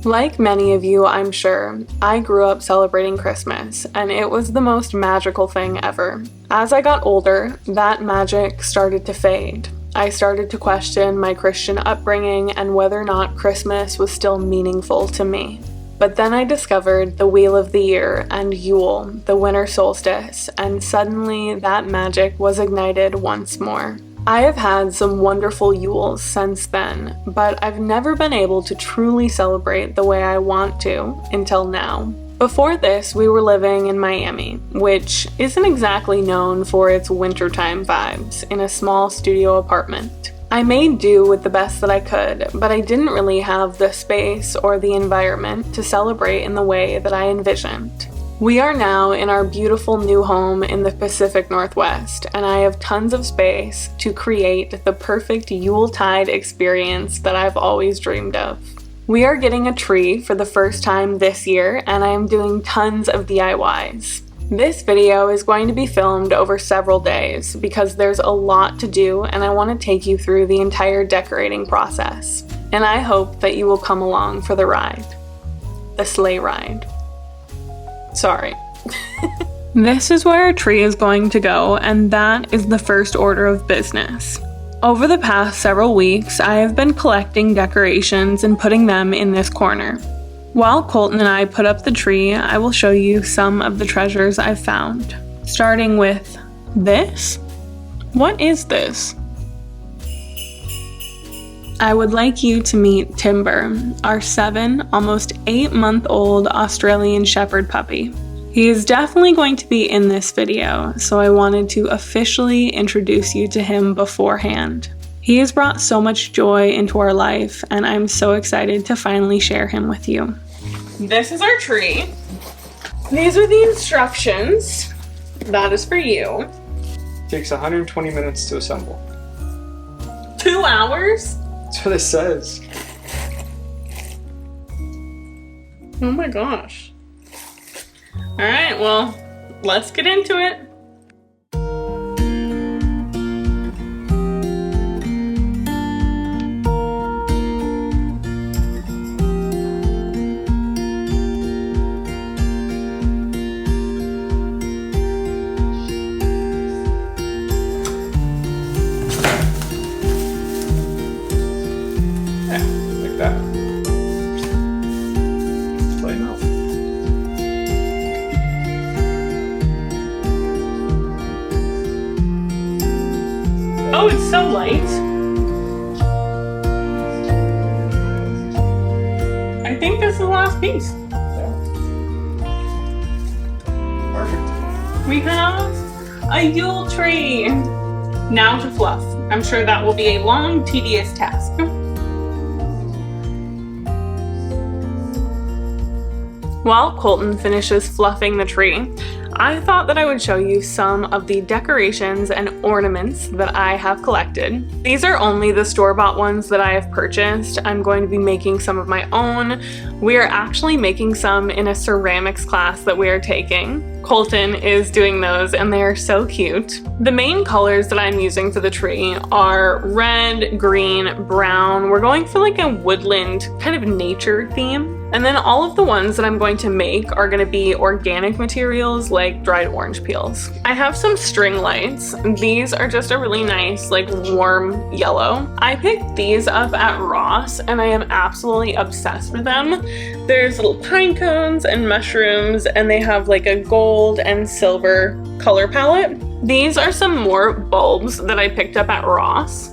Like many of you, I'm sure, I grew up celebrating Christmas, and it was the most magical thing ever. As I got older, that magic started to fade. I started to question my Christian upbringing and whether or not Christmas was still meaningful to me. But then I discovered the Wheel of the Year and Yule, the winter solstice, and suddenly that magic was ignited once more. I have had some wonderful Yules since then, but I've never been able to truly celebrate the way I want to until now. Before this, we were living in Miami, which isn't exactly known for its wintertime vibes, in a small studio apartment. I made do with the best that I could, but I didn't really have the space or the environment to celebrate in the way that I envisioned. We are now in our beautiful new home in the Pacific Northwest, and I have tons of space to create the perfect Yuletide experience that I've always dreamed of. We are getting a tree for the first time this year, and I am doing tons of DIYs. This video is going to be filmed over several days because there's a lot to do and I want to take you through the entire decorating process. And I hope that you will come along for the ride. The sleigh ride. Sorry. This is where our tree is going to go, and that is the first order of business. Over the past several weeks, I have been collecting decorations and putting them in this corner. While Colton and I put up the tree, I will show you some of the treasures I've found. Starting with this. What is this? I would like you to meet Timber, our 7, almost 8-month-old Australian Shepherd puppy. He is definitely going to be in this video, so I wanted to officially introduce you to him beforehand. He has brought so much joy into our life, and I'm so excited to finally share him with you. This is our tree. These are the instructions. That is for you. It takes 120 minutes to assemble. 2 hours? That's what it says. Oh my gosh. Alright, well, let's get into it. Oh, it's so light. I think this is the last piece. Yeah. Perfect. We have a Yule tree. Now to fluff. I'm sure that will be a long, tedious task. While Colton finishes fluffing the tree, I thought that I would show you some of the decorations and ornaments that I have collected. These are only the store-bought ones that I have purchased. I'm going to be making some of my own. We are actually making some in a ceramics class that we are taking. Colton is doing those and they are so cute. The main colors that I'm using for the tree are red, green, brown. We're going for like a woodland kind of nature theme. And then all of the ones that I'm going to make are going to be organic materials like dried orange peels. I have some string lights. These are just a really nice like warm yellow. I picked these up at Ross and I am absolutely obsessed with them. There's little pine cones and mushrooms and they have like a gold and silver color palette. These are some more bulbs that I picked up at Ross.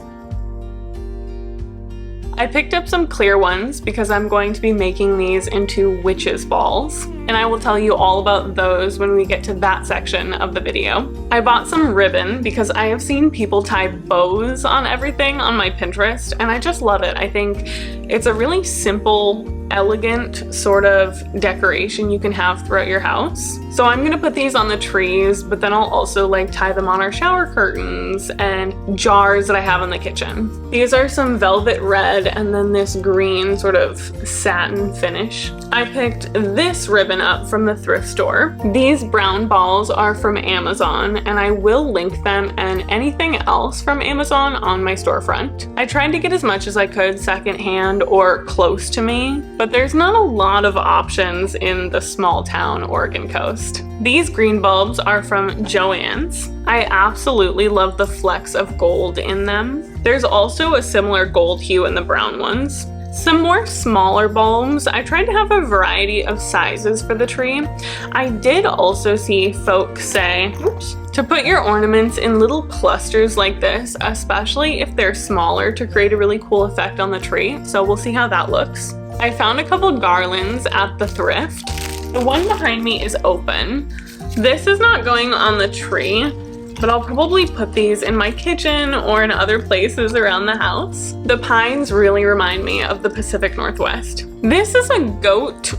I picked up some clear ones because I'm going to be making these into witches balls, and I will tell you all about those when we get to that section of the video. I bought some ribbon because I have seen people tie bows on everything on my Pinterest, and I just love it. I think it's a really simple, elegant sort of decoration you can have throughout your house. So I'm gonna put these on the trees, but then I'll also like tie them on our shower curtains and jars that I have in the kitchen. These are some velvet red and then this green sort of satin finish. I picked this ribbon up from the thrift store. These brown balls are from Amazon and I will link them and anything else from Amazon on my storefront. I tried to get as much as I could secondhand or close to me. But there's not a lot of options in the small town Oregon coast. These green bulbs are from Joann's. I absolutely love the flecks of gold in them. There's also a similar gold hue in the brown ones. Some more smaller bulbs. I tried to have a variety of sizes for the tree. I did also see folks say, oops, to put your ornaments in little clusters like this, especially if they're smaller, to create a really cool effect on the tree. So we'll see how that looks. I found a couple garlands at the thrift. The one behind me is open. This is not going on the tree, but I'll probably put these in my kitchen or in other places around the house. The pines really remind me of the Pacific Northwest. This is a goat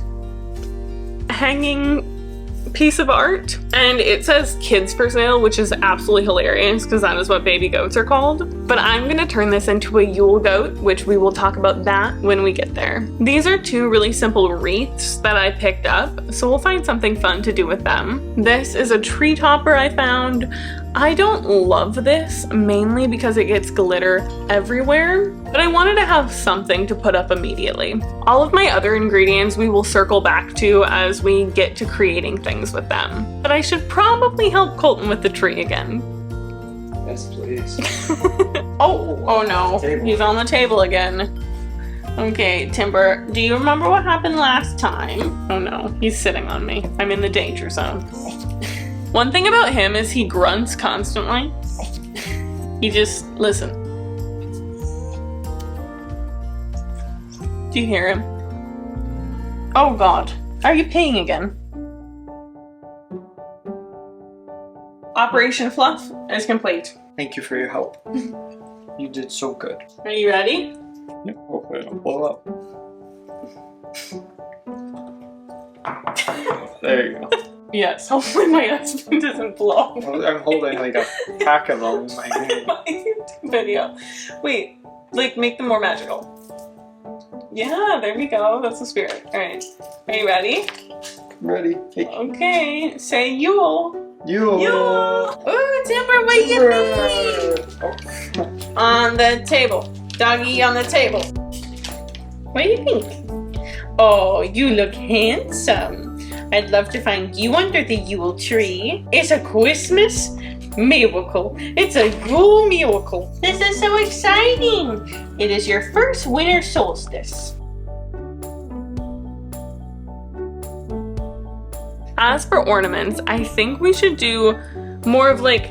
hanging piece of art, and it says kids for sale, which is absolutely hilarious because that is what baby goats are called. But I'm gonna turn this into a Yule goat, which we will talk about that when we get there. These are two really simple wreaths that I picked up, so we'll find something fun to do with them. This is a tree topper I found. I don't love this, mainly because it gets glitter everywhere, but I wanted to have something to put up immediately. All of my other ingredients we will circle back to as we get to creating things with them. But I should probably help Colton with the tree again. Yes, please. Oh no, he's on the table again. Okay, Timber, do you remember what happened last time? Oh no, he's sitting on me. I'm in the danger zone. One thing about him is he grunts constantly. He just, listen. Do you hear him? Oh God, are you peeing again? Operation Fluff is complete. Thank you for your help. You did so good. Are you ready? Yep, hopefully I don't blow up. There you go. Yes, hopefully my husband doesn't blow. I'm holding like a pack of them in my hand. My YouTube video. Wait, like make them more magical. Yeah, there we go. That's the spirit. All right, are you ready? Ready? Take Okay, say Yule. Yule. Yule. Ooh, Timber, what do you think? On the table. Doggy on the table. What do you think? Oh, you look handsome. I'd love to find you under the Yule tree. It's a Christmas miracle. It's a Yule miracle. This is so exciting. It is your first winter solstice. As for ornaments, I think we should do more of like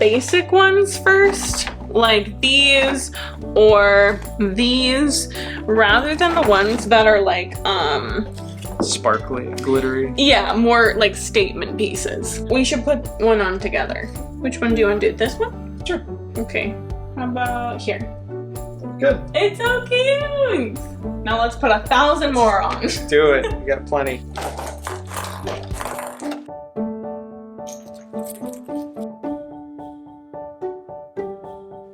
basic ones first, like these or these, rather than the ones that are like, sparkly, glittery. yeah, more like statement pieces. We should put one on together. Which one do you want to do? This one? Sure. Okay. How about here? Good. It's so cute! Now let's put 1,000 more on. Do it. You got plenty.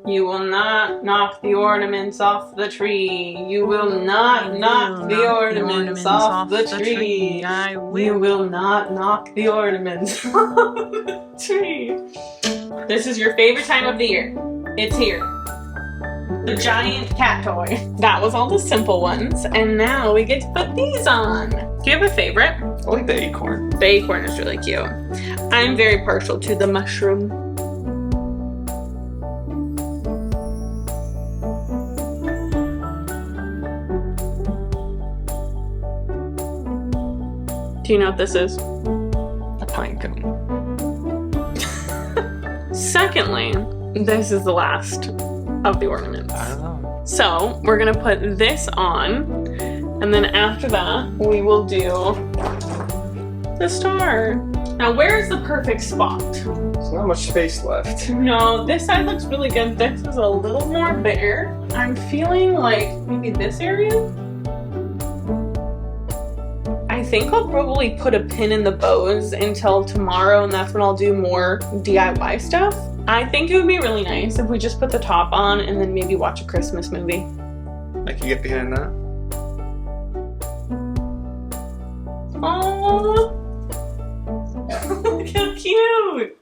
You will not knock the ornaments off the tree. You will not knock the ornaments off the tree. You will not knock the ornaments off the tree. This is your favorite time of the year. It's here. The giant cat toy. That was all the simple ones, and now we get to put these on. Do you have a favorite? I like the acorn. The acorn is really cute. I'm very partial to the mushroom. Do you know what this is? A pine cone. Secondly, this is the last of the ornaments. I don't know. So we're gonna put this on, and then after that, we will do the star. Now, where is the perfect spot? There's not much space left. No, this side looks really good. This is a little more bare. I'm feeling like maybe this area? I think I'll probably put a pin in the bows until tomorrow, and that's when I'll do more DIY stuff. I think it would be really nice if we just put the top on and then maybe watch a Christmas movie. I can get behind that. Aww! Look how cute!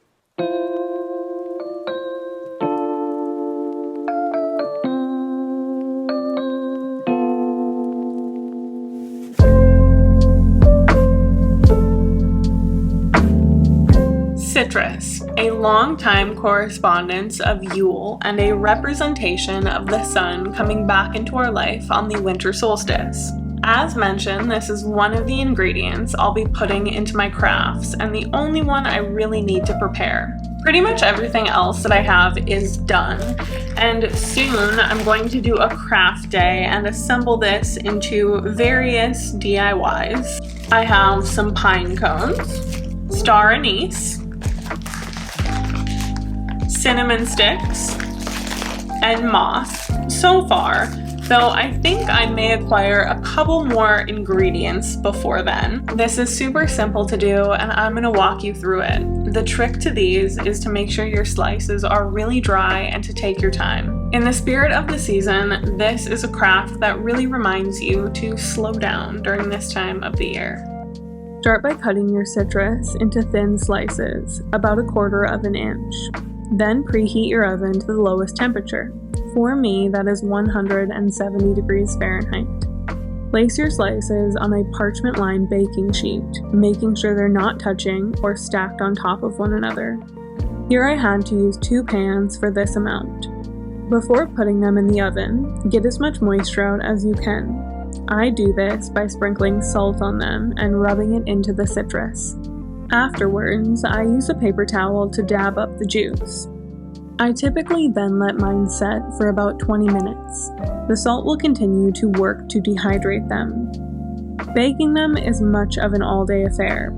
citrus, a long-time correspondence of Yule and a representation of the sun coming back into our life on the winter solstice. As mentioned, this is one of the ingredients I'll be putting into my crafts and the only one I really need to prepare. Pretty much everything else that I have is done, and soon I'm going to do a craft day and assemble this into various DIYs. I have some pine cones, star anise, cinnamon sticks, and moss so far, though I think I may acquire a couple more ingredients before then. This is super simple to do and I'm going to walk you through it. The trick to these is to make sure your slices are really dry and to take your time. In the spirit of the season, this is a craft that really reminds you to slow down during this time of the year. Start by cutting your citrus into thin slices, about 1/4 inch. Then preheat your oven to the lowest temperature. For me, that is 170 degrees Fahrenheit. Place your slices on a parchment-lined baking sheet, making sure they're not touching or stacked on top of one another. Here I had to use 2 pans for this amount. Before putting them in the oven, get as much moisture out as you can. I do this by sprinkling salt on them and rubbing it into the citrus. Afterwards, I use a paper towel to dab up the juice. I typically then let mine set for about 20 minutes. The salt will continue to work to dehydrate them. Baking them is much of an all-day affair.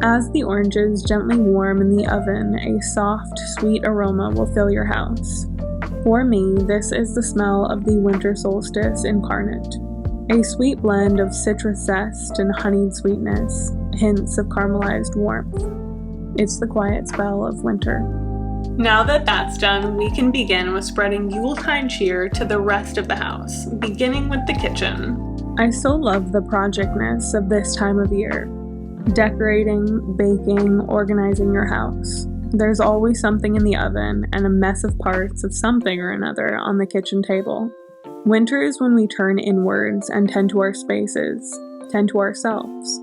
As the oranges gently warm in the oven, a soft, sweet aroma will fill your house. For me, this is the smell of the winter solstice incarnate. A sweet blend of citrus zest and honeyed sweetness, hints of caramelized warmth. It's the quiet spell of winter. Now that that's done, we can begin with spreading Yuletide cheer to the rest of the house, beginning with the kitchen. I so love the projectness of this time of year. Decorating, baking, organizing your house. There's always something in the oven and a mess of parts of something or another on the kitchen table. Winter is when we turn inwards and tend to our spaces, tend to ourselves.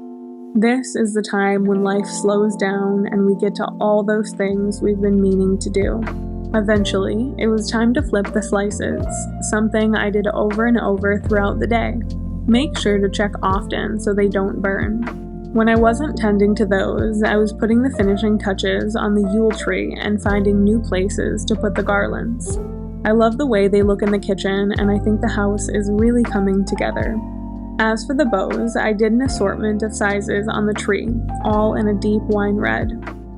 This is the time when life slows down and we get to all those things we've been meaning to do. Eventually, it was time to flip the slices, something I did over and over throughout the day. Make sure to check often so they don't burn. When I wasn't tending to those, I was putting the finishing touches on the Yule tree and finding new places to put the garlands. I love the way they look in the kitchen and I think the house is really coming together. As for the bows, I did an assortment of sizes on the tree, all in a deep wine red.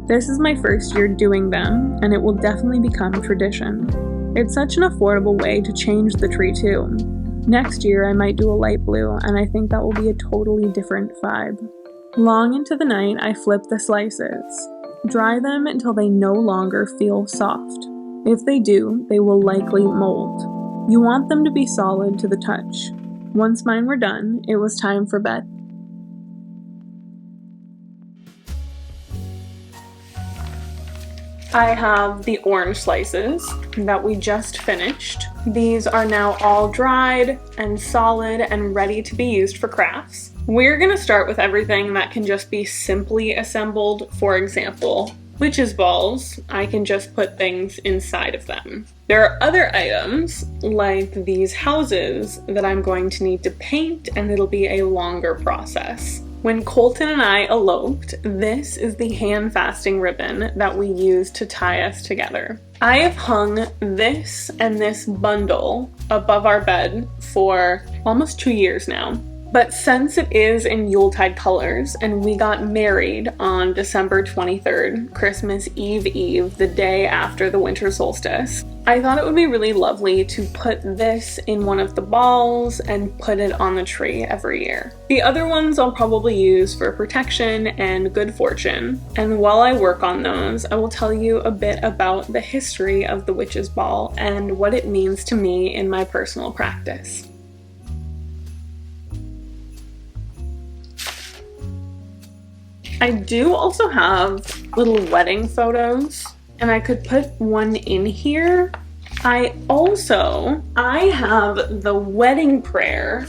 This is my first year doing them, and it will definitely become tradition. It's such an affordable way to change the tree too. Next year I might do a light blue, and I think that will be a totally different vibe. Long into the night I flip the slices. Dry them until they no longer feel soft. If they do, they will likely mold. You want them to be solid to the touch. Once mine were done, it was time for bed. I have the orange slices that we just finished. These are now all dried and solid and ready to be used for crafts. We're gonna start with everything that can just be simply assembled. For example, witches' balls. I can just put things inside of them. There are other items, like these houses, that I'm going to need to paint, and it'll be a longer process. When Colton and I eloped, this is the hand-fasting ribbon that we used to tie us together. I have hung this and this bundle above our bed for almost 2 years now. But since it is in Yuletide colors and we got married on December 23rd, Christmas Eve, the day after the winter solstice, I thought it would be really lovely to put this in one of the balls and put it on the tree every year. The other ones I'll probably use for protection and good fortune. And while I work on those, I will tell you a bit about the history of the witch's ball and what it means to me in my personal practice. I do also have little wedding photos, and I could put one in here. I have the wedding prayer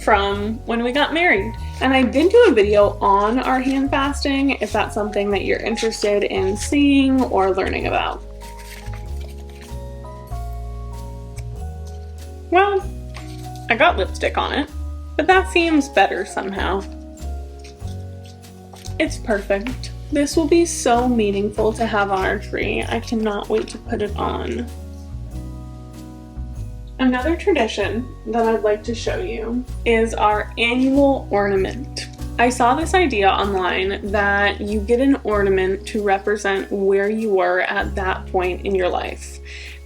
from when we got married. And I did do a video on our hand fasting if that's something that you're interested in seeing or learning about. Well, I got lipstick on it, but that seems better somehow. It's perfect. This will be so meaningful to have on our tree. I cannot wait to put it on. Another tradition that I'd like to show you is our annual ornament. I saw this idea online that you get an ornament to represent where you were at that point in your life.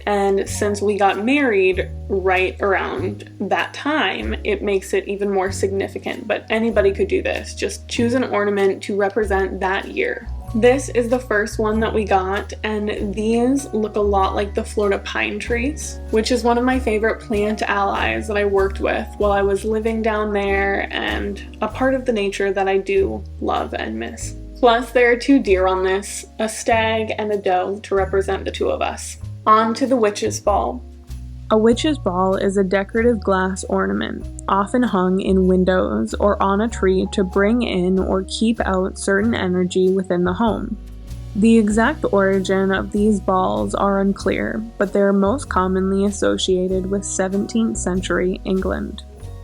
And since we got married right around that time, it makes it even more significant. But anybody could do this. Just choose an ornament to represent that year. This is the first one that we got, and these look a lot like the Florida pine trees, which is one of my favorite plant allies that I worked with while I was living down there, and a part of the nature that I do love and miss. Plus, there are 2 deer on this, a stag and a doe to represent the 2 of us. On to the witch's ball. A witch's ball is a decorative glass ornament, often hung in windows or on a tree to bring in or keep out certain energy within the home. The exact origin of these balls are unclear, but they are most commonly associated with 17th century England.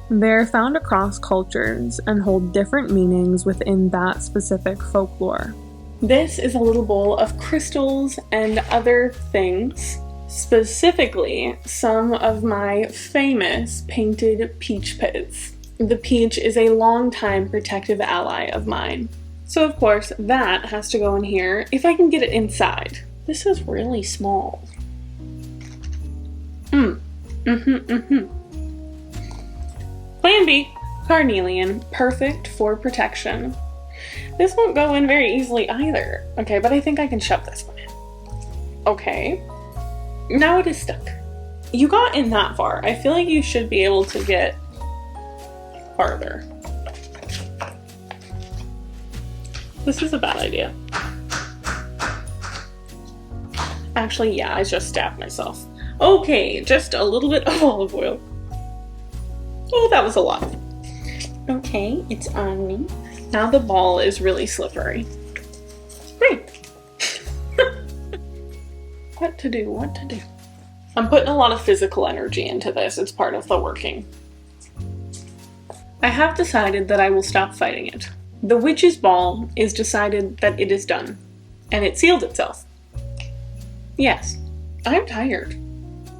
They are found across cultures and hold different meanings within that specific folklore. This is a little bowl of crystals and other things. Specifically, some of my famous painted peach pits. The peach is a longtime protective ally of mine. So of course, that has to go in here if I can get it inside. This is really small. Plan B, carnelian, perfect for protection. This won't go in very easily either. Okay, but I think I can shove this one in. Okay. Now it is stuck. You got in that far. I feel like you should be able to get farther. This is a bad idea. Actually, yeah, I just stabbed myself. Okay, just a little bit of olive oil. Oh, that was a lot. Okay, it's on me. Now the ball is really slippery. Great. What to do? I'm putting a lot of physical energy into this. It's part of the working. I have decided that I will stop fighting it. The witch's ball is decided that it is done. And it sealed itself. Yes, I'm tired.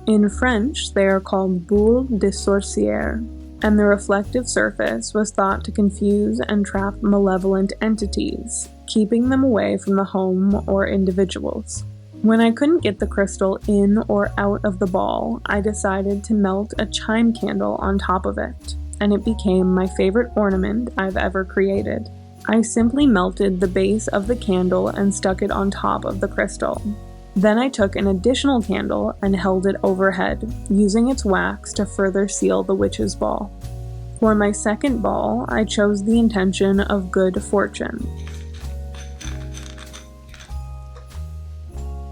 In French, they are called boules de sorcière, and the reflective surface was thought to confuse and trap malevolent entities, keeping them away from the home or individuals. When I couldn't get the crystal in or out of the ball, I decided to melt a chime candle on top of it, and it became my favorite ornament I've ever created. I simply melted the base of the candle and stuck it on top of the crystal. Then I took an additional candle and held it overhead, using its wax to further seal the witch's ball. For my second ball, I chose the intention of good fortune.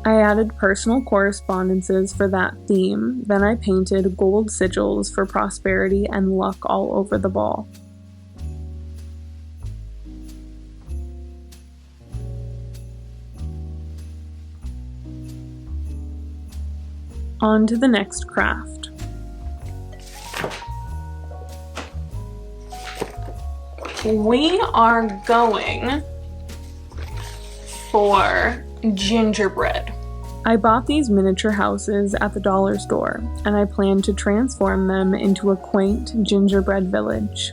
I added personal correspondences for that theme, then I painted gold sigils for prosperity and luck all over the ball. On to the next craft. We are going for gingerbread. I bought these miniature houses at the dollar store, and I plan to transform them into a quaint gingerbread village.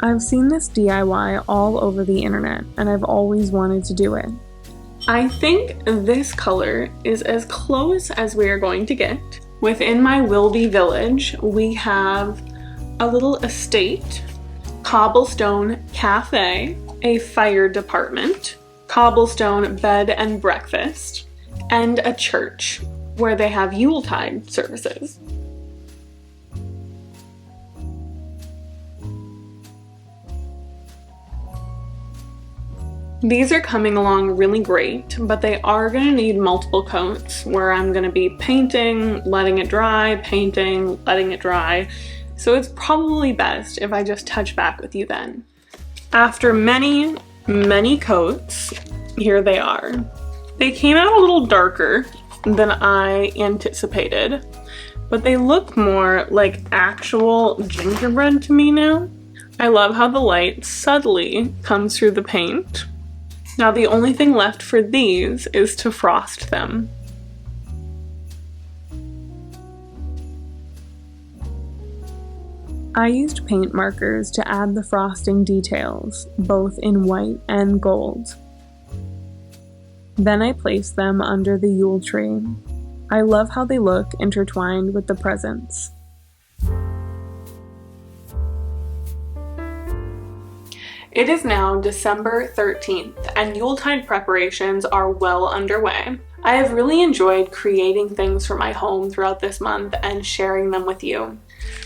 I've seen this DIY all over the internet, and I've always wanted to do it. I think this color is as close as we are going to get. Within my Wilby village, we have a little estate, cobblestone cafe, a fire department, cobblestone bed and breakfast, and a church where they have Yuletide services. These are coming along really great, but they are going to need multiple coats where I'm going to be painting, letting it dry, painting, letting it dry, so it's probably best if I just touch back with you then. After many, many coats, here they are. They came out a little darker than I anticipated, but they look more like actual gingerbread to me now. I love how the light subtly comes through the paint. Now the only thing left for these is to frost them. I used paint markers to add the frosting details, both in white and gold. Then I placed them under the Yule tree. I love how they look intertwined with the presents. It is now December 13th, and Yuletide preparations are well underway. I have really enjoyed creating things for my home throughout this month and sharing them with you.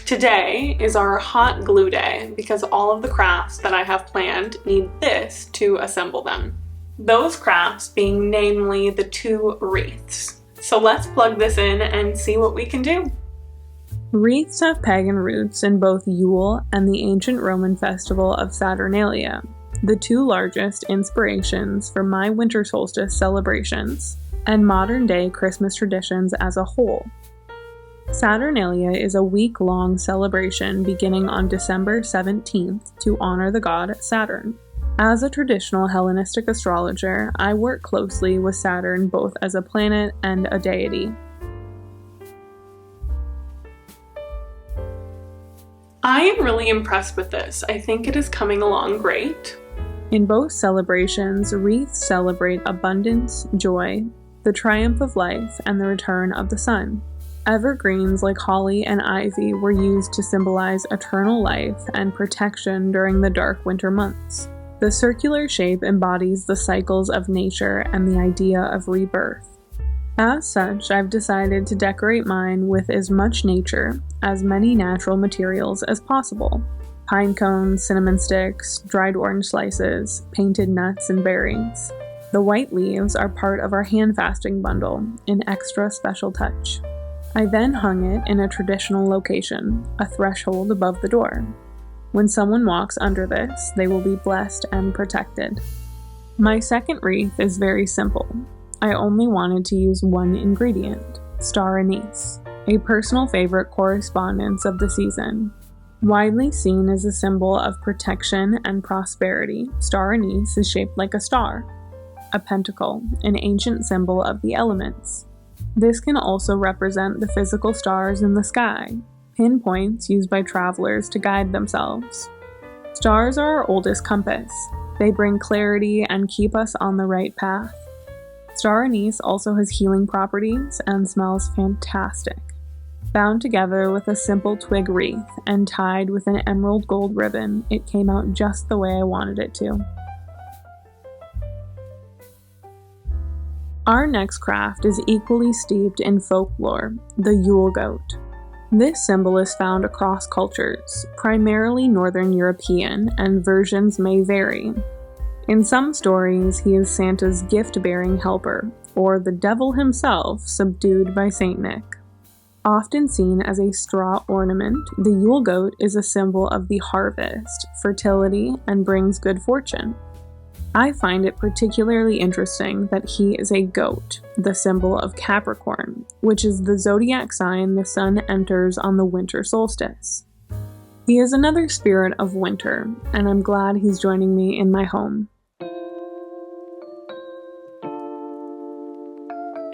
Today is our hot glue day because all of the crafts that I have planned need this to assemble them. Those crafts being namely the 2 wreaths. So let's plug this in and see what we can do. Wreaths have pagan roots in both Yule and the ancient Roman festival of Saturnalia, the 2 largest inspirations for my winter solstice celebrations, and modern-day Christmas traditions as a whole. Saturnalia is a week-long celebration beginning on December 17th to honor the god Saturn. As a traditional Hellenistic astrologer, I work closely with Saturn both as a planet and a deity. I am really impressed with this. I think it is coming along great. In both celebrations, wreaths celebrate abundance, joy, the triumph of life, and the return of the sun. Evergreens like holly and ivy were used to symbolize eternal life and protection during the dark winter months. The circular shape embodies the cycles of nature and the idea of rebirth. As such, I've decided to decorate mine with as much nature, as many natural materials as possible. Pine cones, cinnamon sticks, dried orange slices, painted nuts and berries. The white leaves are part of our hand fasting bundle, an extra special touch. I then hung it in a traditional location, a threshold above the door. When someone walks under this, they will be blessed and protected. My second wreath is very simple. I only wanted to use one ingredient, star anise, a personal favorite correspondence of the season. Widely seen as a symbol of protection and prosperity, star anise is shaped like a star, a pentacle, an ancient symbol of the elements. This can also represent the physical stars in the sky, pinpoints used by travelers to guide themselves. Stars are our oldest compass. They bring clarity and keep us on the right path. Star anise also has healing properties and smells fantastic. Bound together with a simple twig wreath and tied with an emerald gold ribbon, it came out just the way I wanted it to. Our next craft is equally steeped in folklore, the Yule goat. This symbol is found across cultures, primarily Northern European, and versions may vary. In some stories, he is Santa's gift-bearing helper, or the devil himself subdued by Saint Nick. Often seen as a straw ornament, the Yule goat is a symbol of the harvest, fertility, and brings good fortune. I find it particularly interesting that he is a goat, the symbol of Capricorn, which is the zodiac sign the sun enters on the winter solstice. He is another spirit of winter, and I'm glad he's joining me in my home.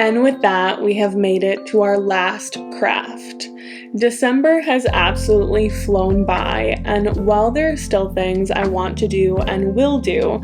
And with that, we have made it to our last craft. December has absolutely flown by, and while there are still things I want to do and will do,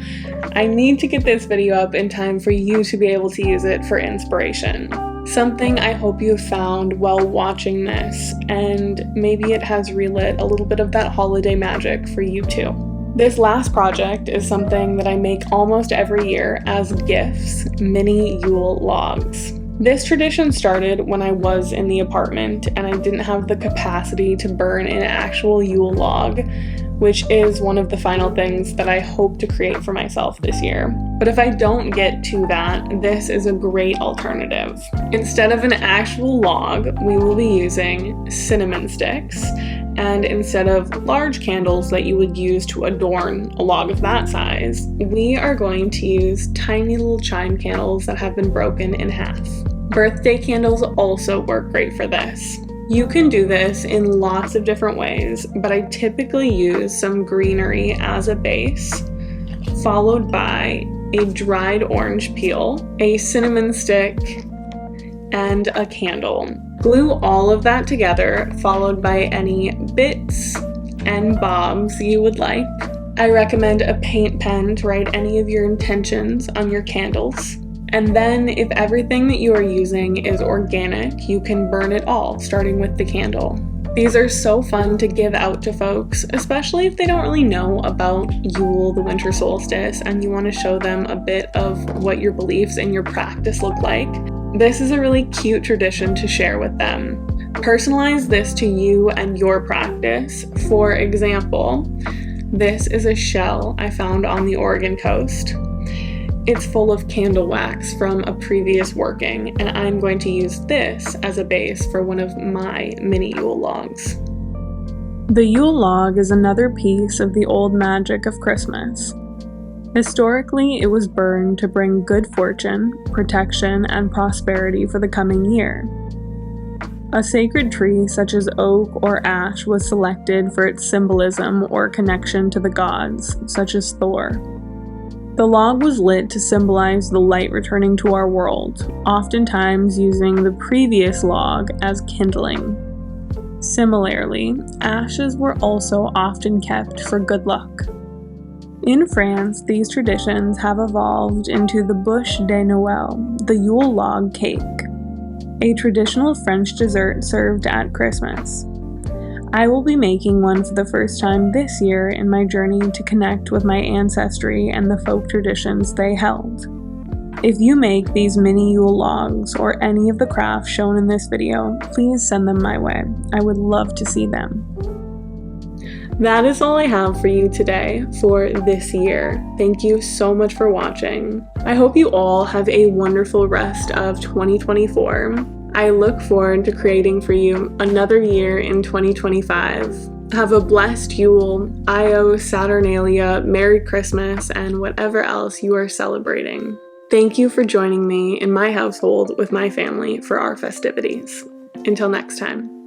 I need to get this video up in time for you to be able to use it for inspiration. Something I hope you have found while watching this, and maybe it has relit a little bit of that holiday magic for you too. This last project is something that I make almost every year as gifts, mini Yule logs. This tradition started when I was in the apartment and I didn't have the capacity to burn an actual Yule log, which is one of the final things that I hope to create for myself this year. But if I don't get to that, this is a great alternative. Instead of an actual log, we will be using cinnamon sticks, And instead of large candles that you would use to adorn a log of that size, we are going to use tiny little chime candles that have been broken in half. Birthday candles also work great for this. You can do this in lots of different ways, but I typically use some greenery as a base, followed by a dried orange peel, a cinnamon stick, and a candle. Glue all of that together, followed by any bits and bobs you would like. I recommend a paint pen to write any of your intentions on your candles. And then if everything that you are using is organic, you can burn it all, starting with the candle. These are so fun to give out to folks, especially if they don't really know about Yule, the winter solstice, and you want to show them a bit of what your beliefs and your practice look like. This is a really cute tradition to share with them. Personalize this to you and your practice. For example, this is a shell I found on the Oregon coast. It's full of candle wax from a previous working, and I'm going to use this as a base for one of my mini Yule logs. The Yule log is another piece of the old magic of Christmas. Historically, it was burned to bring good fortune, protection, and prosperity for the coming year. A sacred tree such as oak or ash was selected for its symbolism or connection to the gods, such as Thor. The log was lit to symbolize the light returning to our world, oftentimes using the previous log as kindling. Similarly, ashes were also often kept for good luck. In France, these traditions have evolved into the bûche de Noël, the Yule log cake, a traditional French dessert served at Christmas. I will be making one for the first time this year in my journey to connect with my ancestry and the folk traditions they held. If you make these mini Yule logs or any of the crafts shown in this video, please send them my way. I would love to see them. That is all I have for you today for this year. Thank you so much for watching. I hope you all have a wonderful rest of 2024. I look forward to creating for you another year in 2025. Have a blessed Yule, Io, Saturnalia, Merry Christmas, and whatever else you are celebrating. Thank you for joining me in my household with my family for our festivities. Until next time.